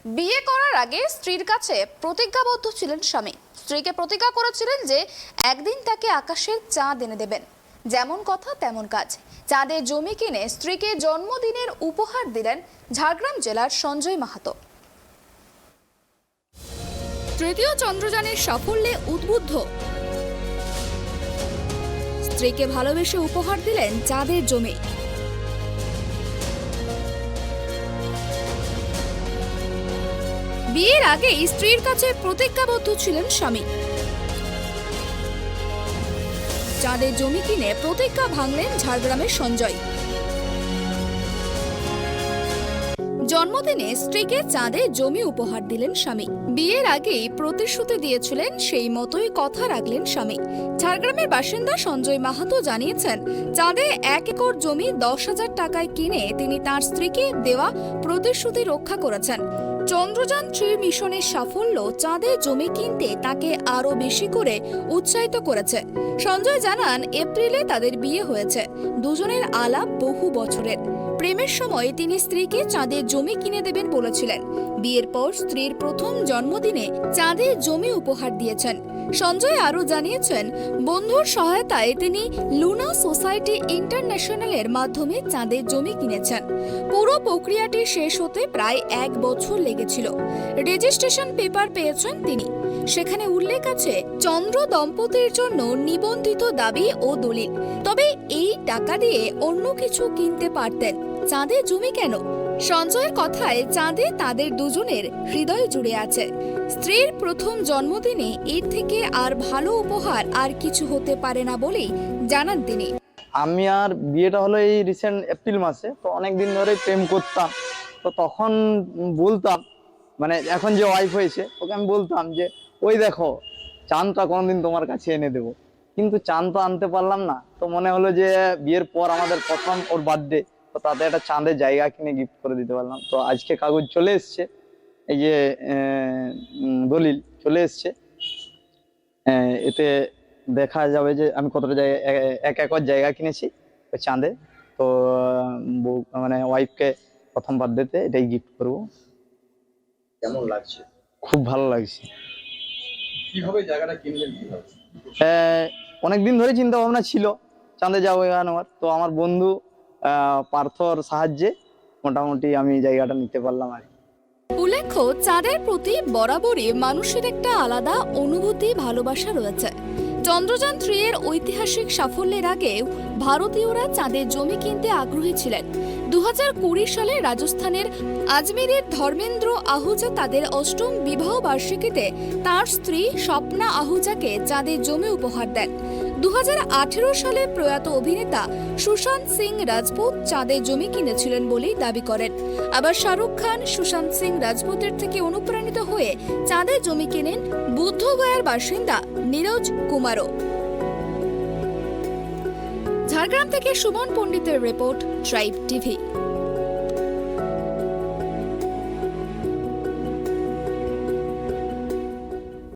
বিয়ে করার আগে স্ত্রীর কাছে প্রতিজ্ঞাবদ্ধ ছিলেন স্বামী। স্ত্রীকে প্রতিজ্ঞা করেছিলেন যে একদিন তাকে আকাশের চাঁদ এনে দেবেন। যেমন কথা তেমন কাজ, চাঁদের জমি কিনে স্ত্রীকে জন্মদিনের উপহার দিলেন ঝাড়গ্রাম জেলার সঞ্জয় মাহাতো। তৃতীয় চন্দ্রযানের সাফল্যে উদ্বুদ্ধ স্ত্রীকে ভালোবেসে উপহার দিলেন চাঁদের জমি। বিয়ের আগেই স্ত্রীর কাছে প্রতিজ্ঞাবদ্ধ ছিলেন স্বামী। চাঁদের জমি কিনে প্রতিজ্ঞা ভাঙলেন ঝাড়গ্রামের সঞ্জয়। জন্মদিনে স্ত্রীকে চাঁদে জমি উপহার দিলেন স্বামী। বিয়ের আগেই প্রতিশ্রুতি দিয়েছিলেন, সেই মতোই কথা রাখলেন স্বামী। ঝাড়গ্রামের বাসিন্দা সঞ্জয় মাহাতো জানিয়েছেন, চাঁদে 1 একর জমি 10,000 টাকায় কিনে তিনি তার স্ত্রীকে দেওয়া প্রতিশ্রুতি রক্ষা করেছেন। চন্দ্রযান 3 মিশনের সাফল্য চাঁদে জমি কিনতে তাকে আরও বেশি করে উৎসাহিত করেছে। সঞ্জয় জানান, এপ্রিলে তাদের বিয়ে হয়েছে। দুজনের আলাপ বহু বছরের। প্রেমের সময় তিনি স্ত্রীকে চাঁদের জমি কিনে দেবেন বলেছিলেন। বিয়ের পর স্ত্রীর প্রথম জন্মদিনে চাঁদের জমি উপহার দিয়েছেন। সঞ্জয় আরও জানিয়েছেন, বন্ধুর সহায়তায় তিনি লুনা সোসাইটি ইন্টারন্যাশনালের মাধ্যমে চাঁদের জমি কিনেছেন। পুরো প্রক্রিয়াটি শেষ হতে প্রায় 1 বছর লেগেছিল। রেজিস্ট্রেশন পেপার পেয়েছেন তিনি। সেখানে উল্লেখ আছে চন্দ্র দম্পতির জন্য নিবন্ধিত দাবি ও দলিল। তবে এই টাকা দিয়ে অন্য কিছু কিনতে পারতেন, চাঁদে জমি কেন? সঞ্জয়ের কথায়, চাঁদে তাদের দুজনের হৃদয় জুড়ে আছে। স্ত্রীর প্রথম জন্মদিনে এর থেকে আর ভালো উপহার আর কিছু হতে পারে না বলেই জানান তিনি। আমি আর বিয়েটা হলো এই রিসেন্ট এপ্রিল মাসে, তো অনেকদিন ধরে প্রেম করতাম। তো তখন বলতাম, মানে এখন যে ওয়াইফ হয়েছে ওকে আমি বলতাম যে ওই দেখো চাঁদটা কোনোদিন তোমার কাছে এনে দেবো, কিন্তু চাঁদ তো আনতে পারলাম না। তো মনে হলো যে বিয়ের পর আমাদের প্রথম ওর বার্থডে, তো তাতে একটা চাঁদের জায়গা কিনে গিফট করে দিতে পারলাম। তো আজকে কাগজ চলে এসছে, এই যে দলিল চলে এসছে। এতে দেখা যাবে যে আমি কতটা জায়গা 1 একর জায়গা কিনেছি ওই চাঁদে। তো মানে ওয়াইফকে প্রথম বার্থডেতে এটাই গিফট করব। কেমন লাগছে? খুব ভালো লাগছে। কিভাবে জায়গাটা কিনলেন কিভাবে? অনেকদিন ধরে চিন্তা ভাবনা ছিল চাঁদে যাবো আমার। তো আমার বন্ধু পার্থর সাহায্যে মোটামুটি আমি জায়গাটা নিতে পারলাম আর। উল্লেখ্য, চাঁদের প্রতি বরাবরই মানুষের একটা আলাদা অনুভূতি, ভালোবাসা রয়েছে। চন্দ্রযান 3 এর ঐতিহাসিক সাফল্যের আগে ভারতীয়রা চাঁদের জমি কিনতে আগ্রহী ছিলেন। 2020 সালে রাজস্থানের আজমেরের ধর্মেন্দ্র আহুজা তাদের 8ম বিবাহ বার্ষিকীতে তার স্ত্রী স্বপ্না আহুজাকে চাঁদের জমি উপহার দেন। 2018 সালে প্রয়াত অভিনেতা সুশান্ত সিং রাজপুত চাঁদের জমি কিনেছিলেন বলেই দাবি করেন। আবার শাহরুখ খান সুশান্ত সিং রাজপুতের থেকে অনুপ্রাণিত হয়ে চাঁদের জমি কেনেন বুদ্ধগয়ার বাসিন্দা নীরজ কুমারও। ঝাড়গ্রাম থেকে সুমন পণ্ডিতের রিপোর্ট, ট্রাইব টিভি।